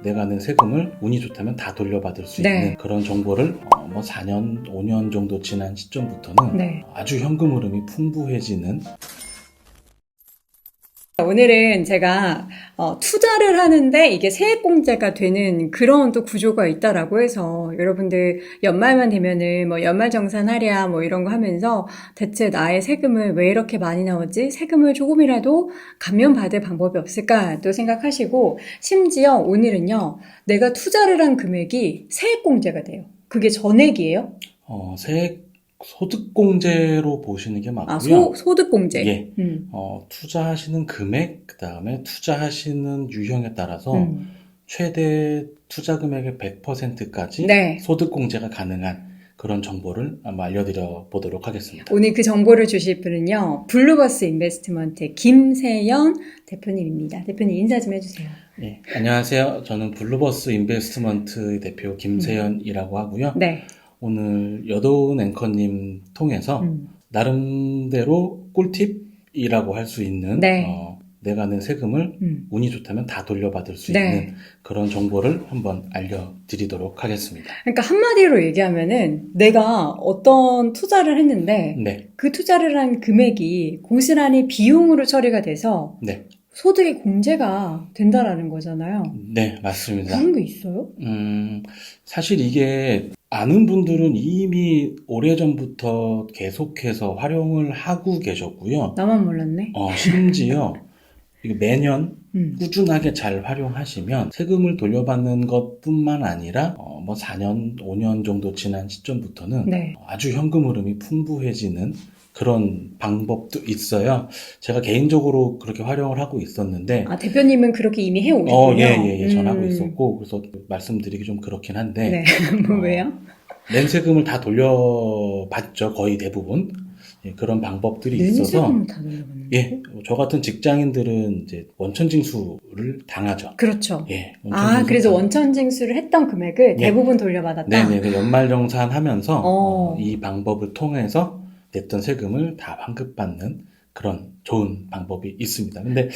내가 낸 세금을 운이 좋다면 다 돌려받을 수 네. 있는 그런 정보를 4년, 5년 정도 지난 시점부터는 네. 아주 현금 흐름이 풍부해지는. 오늘은 제가 투자를 하는데 이게 세액공제가 되는 그런 또 구조가 있다라고 해서 여러분들 연말만 되면은 뭐 연말정산하랴 뭐 이런 거 하면서 대체 나의 세금을 왜 이렇게 많이 나오지? 세금을 조금이라도 감면받을 방법이 없을까 또 생각하시고, 심지어 오늘은요, 내가 투자를 한 금액이 세액공제가 돼요. 그게 전액이에요? 소득공제로 보시는 게 맞고요. 소득공제. 예. 투자하시는 금액, 그 다음에 투자하시는 유형에 따라서 최대 투자 금액의 100%까지 네. 소득공제가 가능한 그런 정보를 한번 알려드려 보도록 하겠습니다. 오늘 그 정보를 주실 분은요, 블루버스 인베스트먼트의 김세연 대표님입니다. 대표님 인사 좀 해주세요. 예, 안녕하세요. 저는 블루버스 인베스트먼트 대표 김세연이라고 하고요. 네. 오늘 여도운 앵커님 통해서 나름대로 꿀팁이라고 할 수 있는 네. 내가 낸 세금을 운이 좋다면 다 돌려받을 수 네. 있는 그런 정보를 한번 알려드리도록 하겠습니다. 그러니까 한마디로 얘기하면은 내가 어떤 투자를 했는데 네, 그 투자를 한 금액이 고스란히 비용으로 처리가 돼서 네, 소득이 공제가 된다라는 거잖아요. 네, 맞습니다. 그런 게 있어요? 사실 이게 아는 분들은 이미 오래전부터 계속해서 활용을 하고 계셨고요. 나만 몰랐네. 심지어 이거 매년 음. 꾸준하게 잘 활용하시면 세금을 돌려받는 것뿐만 아니라 4년, 5년 정도 지난 시점부터는 네. 아주 현금 흐름이 풍부해지는 그런 방법도 있어요. 제가 개인적으로 그렇게 활용을 하고 있었는데, 아, 대표님은 그렇게 이미 해오셨군요. 예, 전하고 있었고, 그래서 말씀드리기 좀 그렇긴 한데, 네. 뭐 왜요? 낸 세금을 다 돌려받죠, 거의 대부분. 예, 그런 방법들이 있어서, 세금을 다 돌려받는 예, 저 같은 직장인들은 이제 원천징수를 당하죠. 그렇죠. 예, 그래서 원천징수를 했던 금액을 예. 대부분 돌려받았다? 네네, 연말정산 하면서 어. 이 방법을 통해서 냈던 세금을 다 환급받는 그런 좋은 방법이 있습니다. 근데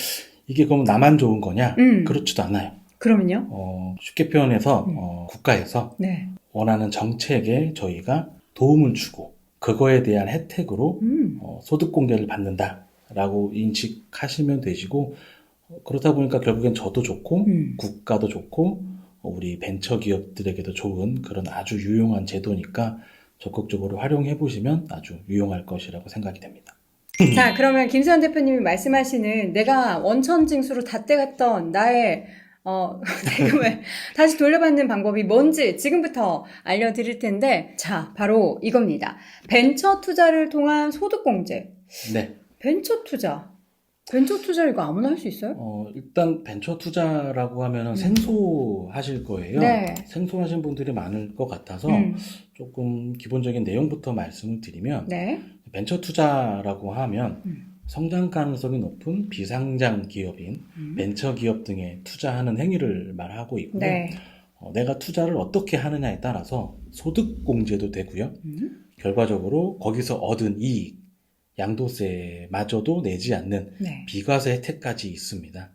이게 그럼 나만 좋은 거냐? 그렇지도 않아요. 그러면요? 쉽게 표현해서 국가에서 네. 원하는 정책에 저희가 도움을 주고 그거에 대한 혜택으로 소득공제를 받는다라고 인식하시면 되시고, 그러다 보니까 결국엔 저도 좋고 국가도 좋고 우리 벤처기업들에게도 좋은 그런 아주 유용한 제도니까 적극적으로 활용해 보시면 아주 유용할 것이라고 생각이 됩니다. 자, 그러면 김수현 대표님이 말씀하시는 내가 원천징수로 다 떼갔던 나의 세금을 다시 돌려받는 방법이 뭔지 지금부터 알려드릴 텐데, 자, 바로 이겁니다. 벤처 투자를 통한 소득공제. 네. 벤처 투자 이거 아무나 할 수 있어요? 일단 벤처 투자라고 하면은 생소하실 거예요. 네. 생소하신 분들이 많을 것 같아서 조금 기본적인 내용부터 말씀을 드리면, 네. 벤처 투자라고 하면 성장 가능성이 높은 비상장 기업인 벤처 기업 등에 투자하는 행위를 말하고 있고요. 네. 내가 투자를 어떻게 하느냐에 따라서 소득 공제도 되고요. 결과적으로 거기서 얻은 이익, 양도세마저도 내지 않는 네. 비과세 혜택까지 있습니다.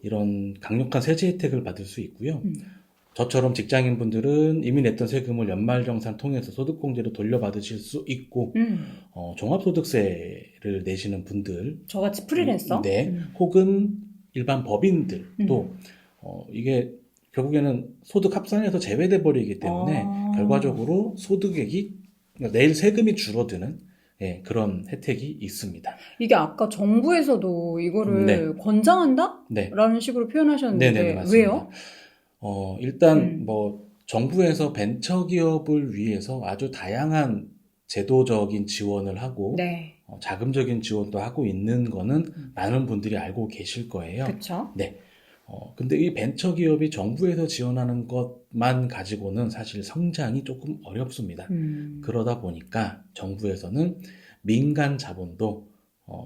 이런 강력한 세제 혜택을 받을 수 있고요. 저처럼 직장인분들은 이미 냈던 세금을 연말정산 통해서 소득공제로 돌려받으실 수 있고, 종합소득세를 내시는 분들, 저같이 프리랜서? 네, 혹은 일반 법인들도 이게 결국에는 소득 합산에서 제외돼 버리기 때문에 결과적으로 소득액이, 그러니까 낼 세금이 줄어드는, 예, 그런 혜택이 있습니다. 이게 아까 정부에서도 이거를 네. 권장한다? 네. 라는 식으로 표현하셨는데, 네네, 맞습니다. 왜요? 일단 정부에서 벤처기업을 위해서 아주 다양한 제도적인 지원을 하고, 네. 자금적인 지원도 하고 있는 거는 많은 분들이 알고 계실 거예요. 그쵸? 네. 근데 이 벤처기업이 정부에서 지원하는 것만 가지고는 사실 성장이 조금 어렵습니다. 그러다 보니까 정부에서는 민간 자본도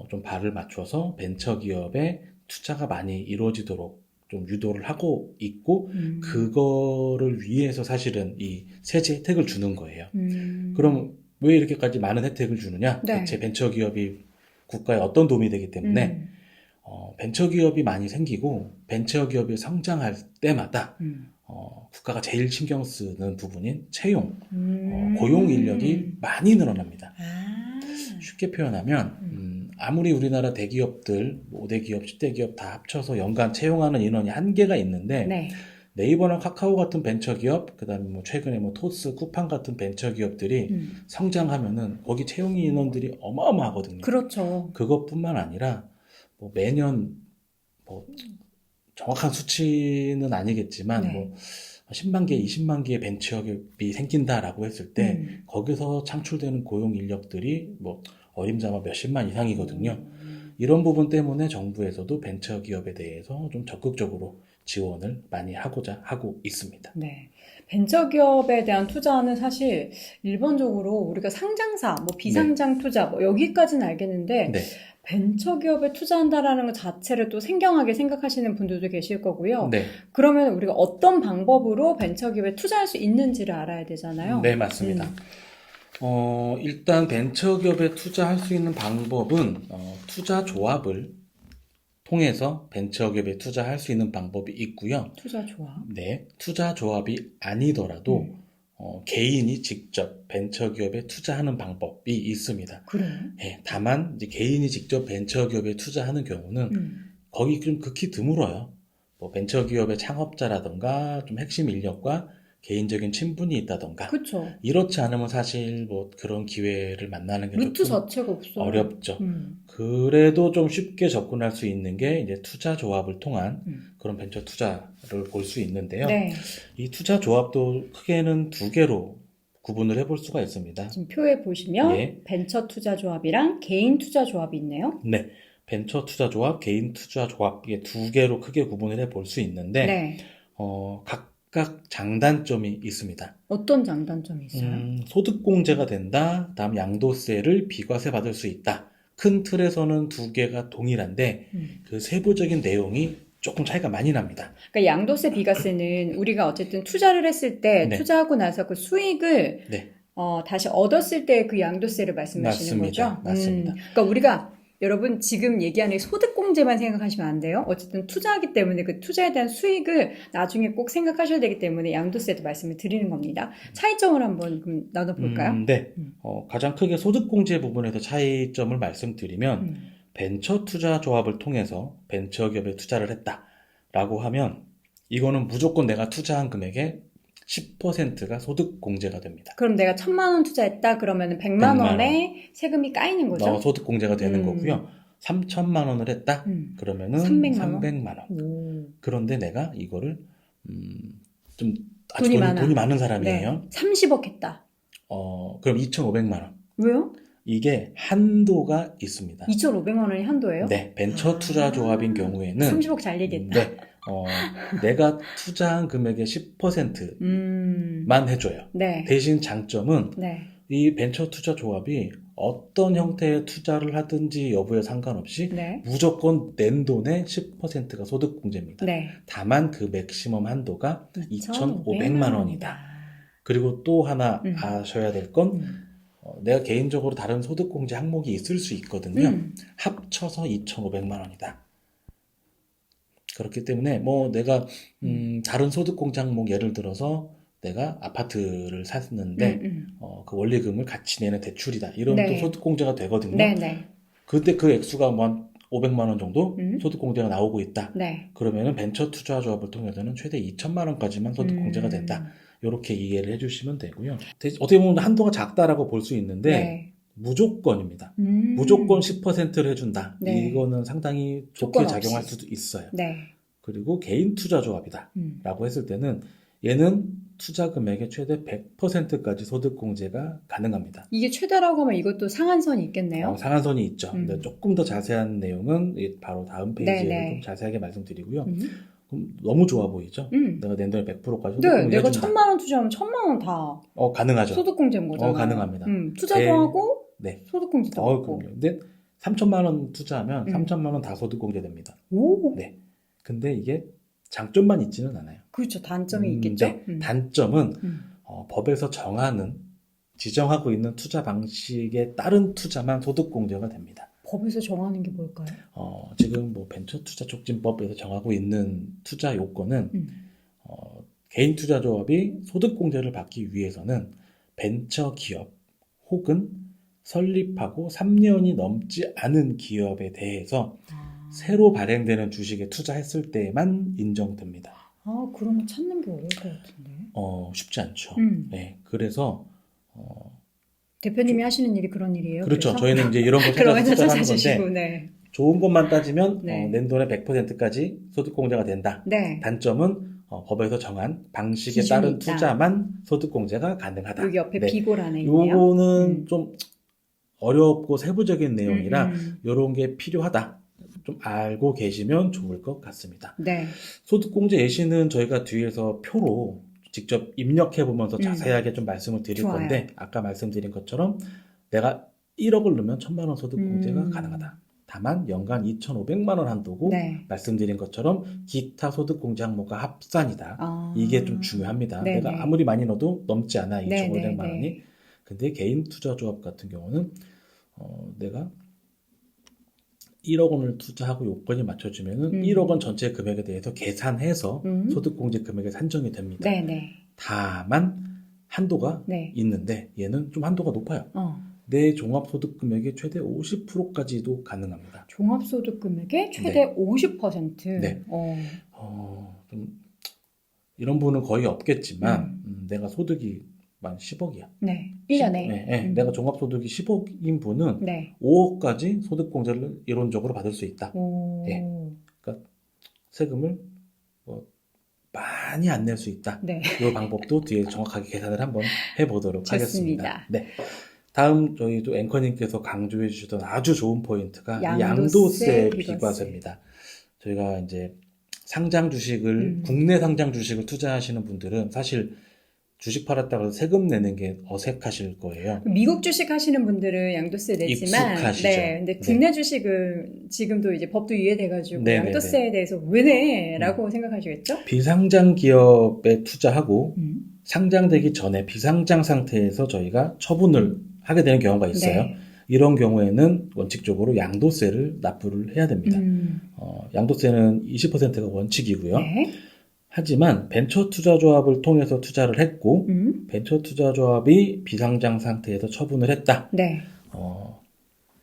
좀 발을 맞춰서 벤처기업에 투자가 많이 이루어지도록 좀 유도를 하고 있고, 그거를 위해서 사실은 이 세제 혜택을 주는 거예요. 그럼 왜 이렇게까지 많은 혜택을 주느냐? 네. 대체 벤처기업이 국가에 어떤 도움이 되기 때문에 벤처기업이 많이 생기고 벤처기업이 성장할 때마다 국가가 제일 신경 쓰는 부분인 채용, 고용 인력이 많이 늘어납니다. 쉽게 표현하면 아무리 우리나라 대기업들, 5대 기업, 10대 기업 다 합쳐서 연간 채용하는 인원이 한계가 있는데 네. 네이버나 카카오 같은 벤처기업, 그다음에 뭐 최근에 뭐 토스, 쿠팡 같은 벤처기업들이 성장하면은 거기 채용 인원들이 어마어마하거든요. 그렇죠. 그것뿐만 아니라 뭐 매년 뭐 정확한 수치는 아니겠지만 네. 뭐 10만 개, 20만 개의 벤처기업이 생긴다라고 했을 때 거기서 창출되는 고용 인력들이 뭐 어림잡아 몇십만 이상이거든요. 이런 부분 때문에 정부에서도 벤처기업에 대해서 좀 적극적으로 지원을 많이 하고자 하고 있습니다. 네. 벤처기업에 대한 투자는 사실 일반적으로 우리가 상장사, 뭐 비상장 투자, 뭐 여기까지는 알겠는데 네. 벤처기업에 투자한다라는 것 자체를 또 생경하게 생각하시는 분들도 계실 거고요. 네. 그러면 우리가 어떤 방법으로 벤처기업에 투자할 수 있는지를 알아야 되잖아요. 네, 맞습니다. 일단 벤처기업에 투자할 수 있는 방법은 투자 조합을 통해서 벤처기업에 투자할 수 있는 방법이 있고요. 투자 조합. 네, 투자 조합이 아니더라도 개인이 직접 벤처기업에 투자하는 방법이 있습니다. 그래요? 네, 다만 이제 개인이 직접 벤처기업에 투자하는 경우는 거기 좀 극히 드물어요. 뭐 벤처기업의 창업자라던가 좀 핵심 인력과 개인적인 친분이 있다던가 그렇죠. 이렇지 않으면 사실 뭐 그런 기회를 만나는 게 루트 조금 자체가 없어요. 어렵죠. 그래도 좀 쉽게 접근할 수 있는 게 이제 투자 조합을 통한 그런 벤처 투자를 볼 수 있는데요. 네. 이 투자 조합도 크게는 두 개로 구분을 해볼 수가 있습니다. 지금 표에 보시면 예. 벤처 투자 조합이랑 개인 투자 조합이 있네요. 네, 벤처 투자 조합, 개인 투자 조합 이게 두 개로 크게 구분을 해볼 수 있는데 네. 각각 장단점이 있습니다. 어떤 장단점이 있어요? 소득공제가 된다. 다음 양도세를 비과세 받을 수 있다. 큰 틀에서는 두 개가 동일한데 그 세부적인 내용이 조금 차이가 많이 납니다. 그러니까 양도세 비과세는 우리가 어쨌든 투자를 했을 때 네. 투자하고 나서 그 수익을 네, 다시 얻었을 때 그 양도세를 말씀하시는 맞습니다. 거죠? 맞습니다. 그러니까 우리가 여러분 지금 얘기하는 소득공제만 생각하시면 안 돼요. 어쨌든 투자하기 때문에 그 투자에 대한 수익을 나중에 꼭 생각하셔야 되기 때문에 양도세도 말씀을 드리는 겁니다. 차이점을 한번 그럼 나눠볼까요? 네, 가장 크게 소득공제 부분에서 차이점을 말씀드리면 벤처 투자 조합을 통해서 벤처기업에 투자를 했다라고 하면 이거는 무조건 내가 투자한 금액의 10%가 소득공제가 됩니다. 그럼 내가 1,000만 원 투자했다 그러면 100만 100만 원의 세금이 까이는 거죠? 소득공제가 되는 거고요. 3천만 원을 했다? 그러면은 300만 원. 오. 그런데 내가 이거를 좀 아주 돈이 많은 사람이에요. 네. 30억 했다. 그럼 2,500만 원. 왜요? 이게 한도가 있습니다. 2,500만 원이 한도예요? 네, 벤처 투자 조합인 경우에는 30억 잘 얘기했다. 네, 내가 투자한 금액의 10%만 해줘요. 네. 대신 장점은 네. 이 벤처 투자 조합이 어떤 형태의 투자를 하든지 여부에 상관없이 네. 무조건 낸 돈의 10%가 소득공제입니다. 네. 다만 그 맥시멈 한도가 2,500만 원이다. 그리고 또 하나 아셔야 될 건 내가 개인적으로 다른 소득공제 항목이 있을 수 있거든요. 합쳐서 2,500만 원이다. 그렇기 때문에 뭐 내가 다른 소득공제 항목 예를 들어서 내가 아파트를 샀는데 그 원리금을 같이 내는 대출이다. 이러면 네. 또 소득공제가 되거든요. 네, 네. 그때 그 액수가 뭐 500만 원 정도 소득공제가 나오고 있다. 네. 그러면은 벤처 투자 조합을 통해서는 최대 2천만 원까지만 소득공제가 된다. 이렇게 이해를 해주시면 되고요. 어떻게 보면 한도가 작다라고 볼 수 있는데 네. 무조건입니다. 무조건 10%를 해준다. 네. 이거는 상당히 조건 좋게 없이. 작용할 수도 있어요. 네. 그리고 개인 투자 조합이다 라고 했을 때는 얘는 투자 금액의 최대 100%까지 소득공제가 가능합니다. 이게 최대라고 하면 이것도 상한선이 있겠네요. 상한선이 있죠. 근데 조금 더 자세한 내용은 바로 다음 페이지에 네네. 좀 자세하게 말씀드리고요. 그럼 너무 좋아 보이죠? 내가 낸 돈의 100%까지 네, 소득공제 내가 해준다. 1,000만 원 투자하면 1,000만 원 다 가능하죠. 소득공제인 거잖아요. 가능합니다. 투자도 하고 네. 소득공제도 받고. 그럼요. 근데 3천만 원 투자하면 3천만 원 다 소득공제 됩니다. 오. 네. 근데 이게 장점만 있지는 않아요. 그렇죠. 단점이 있겠죠. 네. 단점은 법에서 지정하고 있는 투자 방식에 따른 투자만 소득공제가 됩니다. 법에서 정하는 게 뭘까요? 지금 뭐 벤처투자촉진법에서 정하고 있는 투자 요건은 개인 투자조합이 소득공제를 받기 위해서는 벤처기업 혹은 설립하고 3년이 넘지 않은 기업에 대해서 새로 발행되는 주식에 투자했을 때만 인정됩니다. 그러면 찾는 게 어려울 것 같은데. 쉽지 않죠. 네, 그래서 대표님이 하시는 일이 그런 일이에요? 그렇죠. 그래서? 저희는 이제 이런 거 찾아서 그러면서 투자를 하는 찾아주시고, 건데 네. 좋은 것만 따지면 네. 낸돈의 100%까지 소득공제가 된다. 네. 단점은 법에서 정한 방식에 기준이 따른 있다. 투자만 소득공제가 가능하다. 여기 옆에 네. 비고란에 있네요. 요거는 좀 어렵고 세부적인 내용이라 음. 요런 게 필요하다. 좀 알고 계시면 좋을 것 같습니다. 네. 소득공제 예시는 저희가 뒤에서 표로 직접 입력해보면서 자세하게 좀 말씀을 드릴 좋아요. 건데 아까 말씀드린 것처럼 내가 1억을 넣으면 1,000만 원 소득공제가 가능하다. 다만 연간 2,500만 원 한도고 네. 말씀드린 것처럼 기타 소득공제 항목과 합산이다. 이게 좀 중요합니다. 네네. 내가 아무리 많이 넣어도 넘지 않아 2,500만 네네네. 원이. 근데 개인 투자조합 같은 경우는 내가 1억 원을 투자하고 요건이 맞춰지면은 1억 원 전체 금액에 대해서 계산해서 소득공제 금액에 산정이 됩니다. 네네. 다만 한도가 네. 있는데 얘는 좀 한도가 높아요. 내 종합소득 금액의 최대 50%까지도 가능합니다. 종합소득 금액의 최대 50%? 네. 좀 이런 분은 거의 없겠지만 내가 소득이 만 10억이야. 네. 1년에. 네. 내가 종합소득이 10억인 분은 네. 5억까지 소득공제를 이론적으로 받을 수 있다. 예. 그러니까 세금을 많이 안 낼 수 있다. 네. 이 방법도 뒤에 정확하게 계산을 한번 해보도록 좋습니다. 하겠습니다. 네. 다음 저희도 앵커님께서 강조해 주셨던 아주 좋은 포인트가 이 양도세 양도세 비과세. 비과세입니다. 저희가 이제 상장 주식을 국내 상장 주식을 투자하시는 분들은 사실 주식 팔았다고 해서 세금 내는 게 어색하실 거예요. 미국 주식 하시는 분들은 양도세 내지만, 익숙하시죠. 네, 근데 국내 주식은 지금도 이제 법도 이해돼가지고 네네네. 양도세에 대해서 왜 내?라고 생각하시겠죠? 비상장 기업에 투자하고 상장되기 전에 비상장 상태에서 저희가 처분을 하게 되는 경우가 있어요. 네. 이런 경우에는 원칙적으로 양도세를 납부를 해야 됩니다. 양도세는 20%가 원칙이고요. 네. 하지만 벤처투자조합을 통해서 투자를 했고 벤처투자조합이 비상장 상태에서 처분을 했다. 네.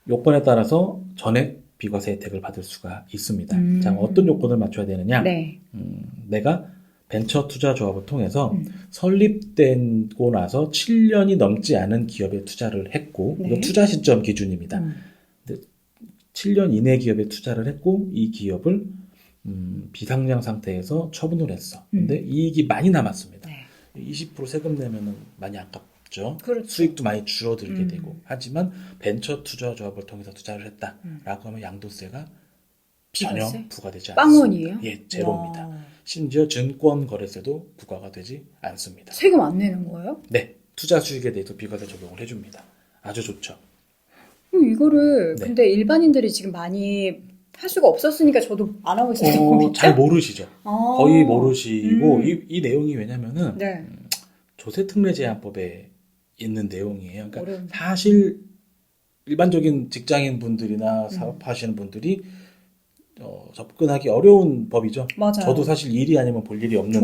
요건에 따라서 전액 비과세 혜택을 받을 수가 있습니다. 자, 어떤 요건을 맞춰야 되느냐? 네. 내가 벤처투자조합을 통해서 설립되고 나서 7년이 넘지 않은 기업에 투자를 했고 네. 이거 투자 시점 기준입니다. 근데 7년 이내 기업에 투자를 했고 이 기업을 비상장 상태에서 처분을 했어. 근데 이익이 많이 남았습니다. 네. 20% 세금 내면은 많이 아깝죠. 그렇죠. 수익도 많이 줄어들게 되고. 하지만 벤처 투자 조합을 통해서 투자를 했다라고 하면 양도세가 전혀 비과세? 부과되지 않습니다. 빵원이에요? 예, 제로입니다. 와. 심지어 증권 거래세도 부과가 되지 않습니다. 세금 안 내는 거예요? 네, 투자 수익에 대해서 비과세 적용을 해줍니다. 아주 좋죠. 이거를 네. 근데 일반인들이 지금 많이 할 수가 없었으니까 저도 안 하고 있었던 거겠죠? 잘 모르시죠. 거의 모르시고 이 내용이 왜냐면은 네. 조세특례제한법에 있는 내용이에요. 그러니까 어려운. 사실 일반적인 직장인 분들이나 사업하시는 분들이 접근하기 어려운 법이죠. 맞아요. 저도 사실 일이 아니면 볼 일이 없는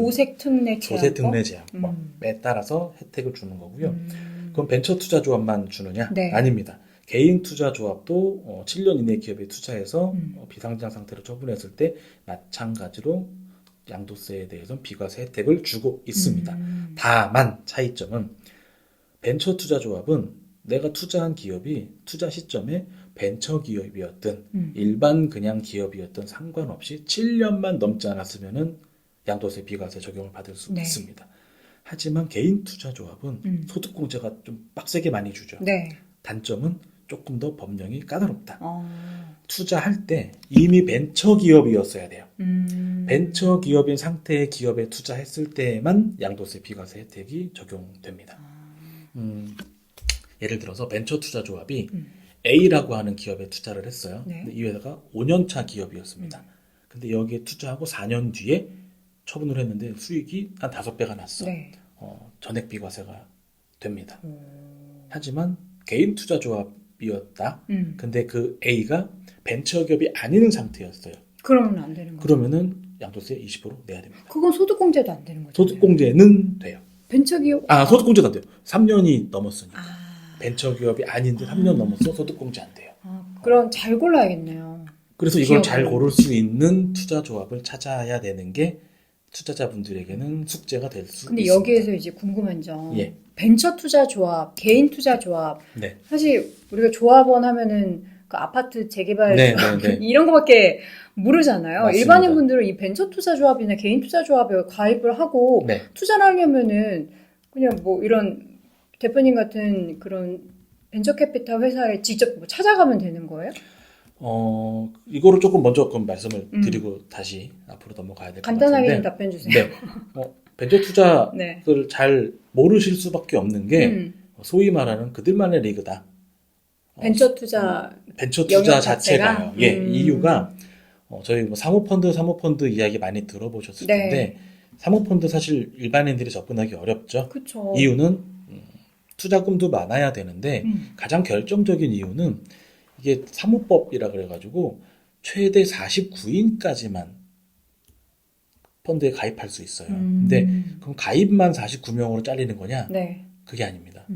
조세특례제한법에 따라서 혜택을 주는 거고요. 그럼 벤처투자조합만 주느냐? 네. 아닙니다. 개인 투자조합도 7년 이내 기업에 투자해서 비상장 상태로 처분했을 때 마찬가지로 양도세에 대해서는 비과세 혜택을 주고 있습니다. 다만 차이점은 벤처투자조합은 내가 투자한 기업이 투자 시점에 벤처기업이었든 일반 그냥 기업이었든 상관없이 7년만 넘지 않았으면 양도세 비과세 적용을 받을 수 네. 있습니다. 하지만 개인 투자조합은 소득공제가 좀 빡세게 많이 주죠. 네. 단점은 조금 더 법령이 까다롭다. 투자할 때 이미 벤처기업이었어야 돼요. 벤처기업인 상태의 기업에 투자했을 때만 양도세 비과세 혜택이 적용됩니다. 예를 들어서 벤처투자조합이 A라고 하는 기업에 투자를 했어요. 네. 근데 이 회사가 5년차 기업이었습니다. 근데 여기에 투자하고 4년 뒤에 처분을 했는데 수익이 한 5배가 났어. 네. 전액 비과세가 됩니다. 하지만 개인 투자조합 기업이었다. 근데 그 A가 벤처기업이 아닌 상태였어요. 그러면 안 되는 거죠. 그러면은 양도세 20% 내야 됩니다. 그건 소득공제도 안 되는 거죠. 소득공제는 돼요. 벤처기업 소득공제도 안 돼요. 3년이 넘었으니까. 아, 벤처기업이 아닌데 3년 넘었어 소득공제 안 돼요. 그럼 잘 골라야겠네요. 그래서 이걸 기업을. 잘 고를 수 있는 투자조합을 찾아야 되는 게 투자자분들에게는 숙제가 될 수 근데 있습니다. 여기에서 이제 궁금한 점, 예. 벤처 투자 조합, 개인 투자 조합, 네. 사실 우리가 조합원 하면은 그 아파트 재개발 네, 네, 네. 이런 거밖에 모르잖아요. 맞습니다. 일반인 분들은 이 벤처 투자 조합이나 개인 투자 조합에 가입을 하고 네. 투자를 하려면은 그냥 뭐 이런 대표님 같은 그런 벤처 캐피탈 회사에 직접 뭐 찾아가면 되는 거예요? 이거를 조금 먼저 말씀을 드리고 다시 앞으로 넘어가야 될 것 같은데. 간단하게 좀 답변 주세요. 네. 벤처 투자를 네. 잘 모르실 수밖에 없는 게 소위 말하는 그들만의 리그다. 벤처 투자 벤처 영역 투자 자체가? 자체가요. 예, 이유가 저희 뭐 사모펀드 이야기 많이 들어보셨을 네. 텐데 사모펀드 사실 일반인들이 접근하기 어렵죠. 그쵸. 이유는 투자금도 많아야 되는데 가장 결정적인 이유는 이게 사모법이라 그래가지고 최대 49인까지만 펀드에 가입할 수 있어요. 근데 그럼 가입만 49명으로 잘리는 거냐? 네. 그게 아닙니다.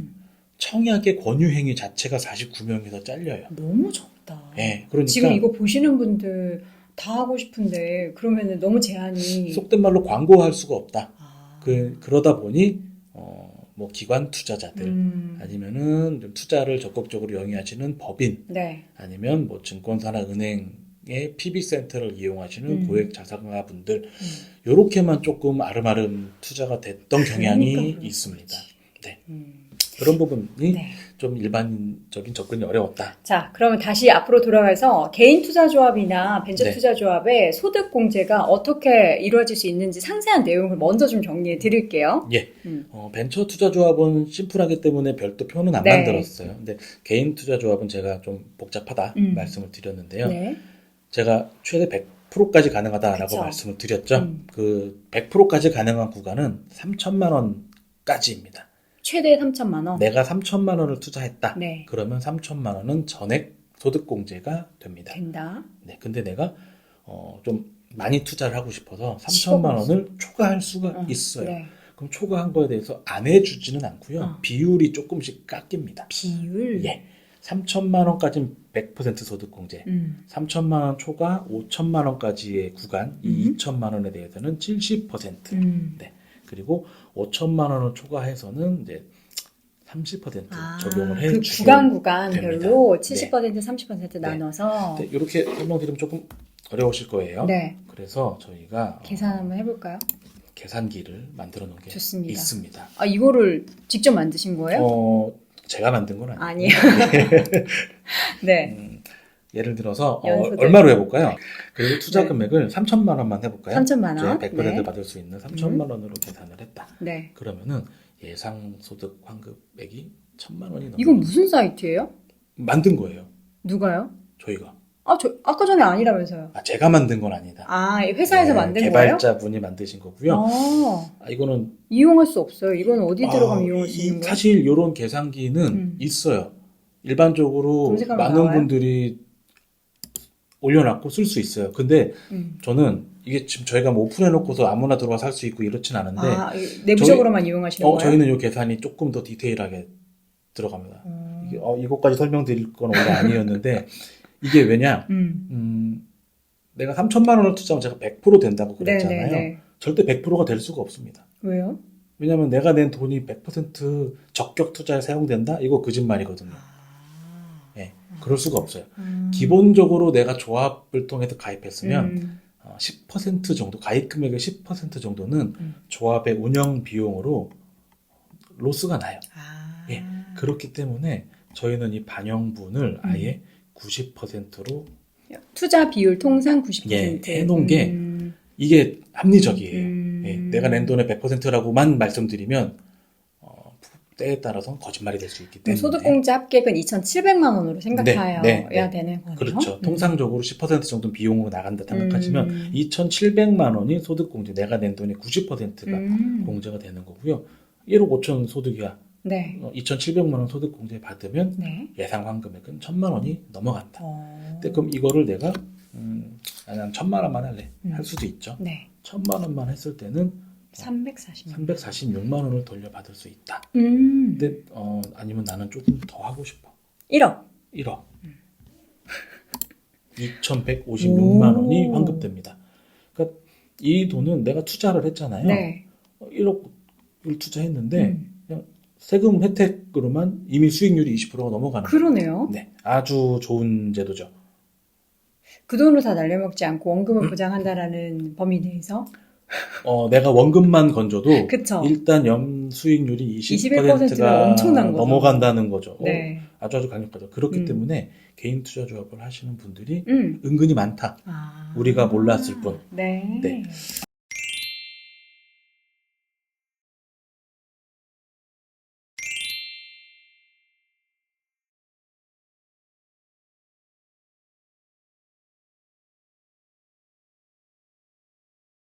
청약의 권유행위 자체가 49명에서 잘려요. 너무 적다. 네, 그러니까 지금 이거 보시는 분들 다 하고 싶은데 그러면은 너무 제한이 속된 말로 광고할 수가 없다. 아. 그러다 보니 뭐 기관 투자자들 아니면은 좀 투자를 적극적으로 영위하시는 법인 네. 아니면 뭐 증권사나 은행의 PB 센터를 이용하시는 고액 자산가 분들 요렇게만 조금 아름아름 투자가 됐던 경향이 그러니까 그렇지. 있습니다. 네. 그런 부분이 네. 좀 일반적인 접근이 어려웠다. 자, 그러면 다시 앞으로 돌아가서 개인 투자 조합이나 벤처 네. 투자 조합의 소득 공제가 어떻게 이루어질 수 있는지 상세한 내용을 먼저 좀 정리해 드릴게요. 예. 벤처 투자 조합은 심플하기 때문에 별도 표는 안 네. 만들었어요. 근데 개인 투자 조합은 제가 좀 복잡하다 말씀을 드렸는데요. 네. 제가 최대 100%까지 가능하다라고 그쵸. 말씀을 드렸죠. 그 100%까지 가능한 구간은 3천만 원까지입니다. 최대 3천만 원. 내가 3천만 원을 투자했다. 네. 그러면 3천만 원은 전액 소득공제가 됩니다. 된다. 네, 근데 내가 좀 많이 투자를 하고 싶어서 3천만 원을 초과할 수가 있어요. 네. 그럼 초과한 거에 대해서 안 해주지는 않고요. 비율이 조금씩 깎입니다. 비율. 예, 3천만 원까지는 100% 소득공제. 3천만 원 초과 5천만 원까지의 구간, 이 2천만 원에 대해서는 70%. 네. 그리고 5천만 원을 초과해서는 이제 30% 적용을 해 그 주시면 구간별로 됩니다. 70% 30% 나눠서 네, 이렇게 설명드리면 조금 어려우실 거예요. 네. 그래서 저희가 계산 한번 해볼까요? 계산기를 만들어 놓은 게 좋습니다. 있습니다. 아, 이거를 직접 만드신 거예요? 제가 만든 건 아니에요. 아니에요. 네. 예를 들어서 연소득. 얼마로 해볼까요? 그리고 투자 네. 금액을 3천만 원만 해볼까요? 3천만 원. 100% 네. 받을 수 있는 3천만 원으로 계산을 했다. 네. 그러면은 예상 소득 환급액이 1천만 원이 넘는 이건 무슨 사이트예요? 만든 거예요. 누가요? 저희가. 아까 전에 아니라면서요. 제가 만든 건 아니다. 회사에서 만든 거예요? 개발자분이 만드신 거고요. 이거는 이용할 수 없어요. 이건 어디 들어가면 이용할 수 있는 거예요? 사실 이런 계산기는 있어요. 일반적으로 검색하면 많은 나와요? 분들이 올려놨고 쓸 수 있어요. 근데 저는 이게 지금 저희가 뭐 오픈해놓고서 아무나 들어와서 할 수 있고 이렇진 않은데 내부적으로만 이용하시는 거예요? 저희는 이 계산이 조금 더 디테일하게 들어갑니다. 이것까지 설명드릴 건 원래 아니었는데 이게 왜냐 내가 3천만 원을 투자하면 제가 100% 된다고 그랬잖아요. 네네네. 절대 100%가 될 수가 없습니다. 왜요? 왜냐하면 내가 낸 돈이 100% 적격 투자에 사용된다? 이거 거짓말이거든요. 예, 그럴 수가 없어요. 기본적으로 내가 조합을 통해서 가입했으면 10% 정도, 가입 금액의 10% 정도는 조합의 운영 비용으로 로스가 나요. 예, 그렇기 때문에 저희는 이 반영분을 아예 90%로 투자 비율 통상 90%. 예, 해놓은 게 이게 합리적이에요. 예, 내가 낸 돈의 100%라고만 말씀드리면 때에 따라서는 거짓말이 될 수 있기 때문에 소득공제 합계액은 2,700만 원으로 생각해야 되는 거네요. 그렇죠. 통상적으로 10% 정도 비용으로 나간다 생각하시면 2,700만 원이 소득공제, 내가 낸 돈의 90%가 공제가 되는 거고요. 1억 5천 소득이야. 네. 2,700만 원 소득공제 받으면 네. 예상 환급액은 1,000만 원이 넘어간다. 어. 근데 그럼 이거를 내가 난 1,000만 원만 할래. 음. 할 수도 있죠. 네. 1,000만 원만 했을 때는 340만. 346만 원을 돌려받을 수 있다. 음. 근데 아니면 나는 조금 더 하고 싶어. 1억. 1억. 2,156만 원이 오. 환급됩니다. 그러니까 이 돈은 내가 투자를 했잖아요. 네. 1억을 투자했는데 음. 그냥 세금 혜택으로만 이미 수익률이 20%가 넘어가는 거예요. 그러네요. 네, 아주 좋은 제도죠. 그 돈을 다 날려먹지 않고 원금을 보장한다라는 범위 내에서. 내가 원금만 건져도 그쵸. 일단 연 수익률이 21%가 20%가 엄청난 거죠. 넘어간다는 거죠. 네. 아주 강력하죠. 그렇기 음. 때문에 개인 투자 조합을 하시는 분들이 음. 은근히 많다. 아. 우리가 몰랐을 뿐. 네. 네.